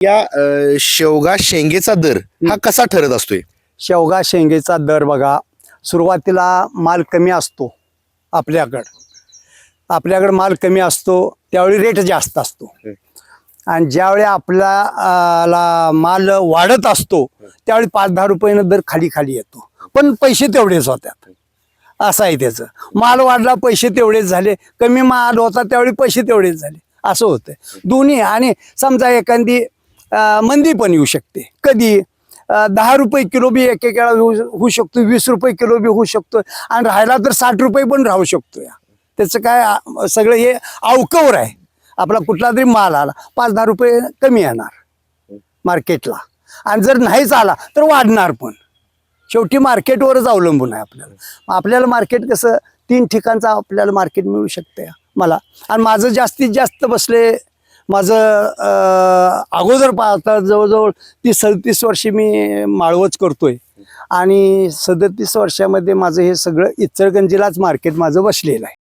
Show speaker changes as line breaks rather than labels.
या शेवगा शेंगेचा दर हा कसा ठरत असतोय?
शेवगा शेंगेचा दर बघा, सुरुवातीला माल कमी असतो. आपल्याकडं माल कमी असतो त्यावेळी रेट जास्त असतो. आणि ज्यावेळी आपला माल वाढत असतो त्यावेळी 5-10 रुपयानं दर खाली खाली येतो, पण पैसे तेवढेच होतात. असं आहे त्याचं. माल वाढला पैसे तेवढेच झाले, कमी माल होता त्यावेळी पैसे तेवढेच झाले, असं होतं दोन्ही. आणि समजा एखादी मंदी पण येऊ शकते कधी. 10 रुपये किलो बी एक वेळा होऊ शकतो, 20 रुपये किलो बी होऊ शकतो, आणि राहायला तर 60 रुपये पण राहू शकतो. त्याचं काय सगळं हे अवकवर आहे. आपला कुठला तरी माल आला 5-10 रुपये कमी येणार मार्केटला, आणि जर नाहीच आला तर वाढणार पण. शेवटी मार्केटवरच अवलंबून आहे आपल्याला मार्केट कसं 3 ठिकाणचं आपल्याला मार्केट मिळू शकते मला. आणि माझं जास्तीत जास्त बसले, माझं अगोदर पाहता जवळजवळ 30-37 वर्षे मी माळवच करतोय, आणि 37 वर्षामध्ये माझं हे सगळं इचलकरंजीलाच मार्केट माझं बसलेलं आहे.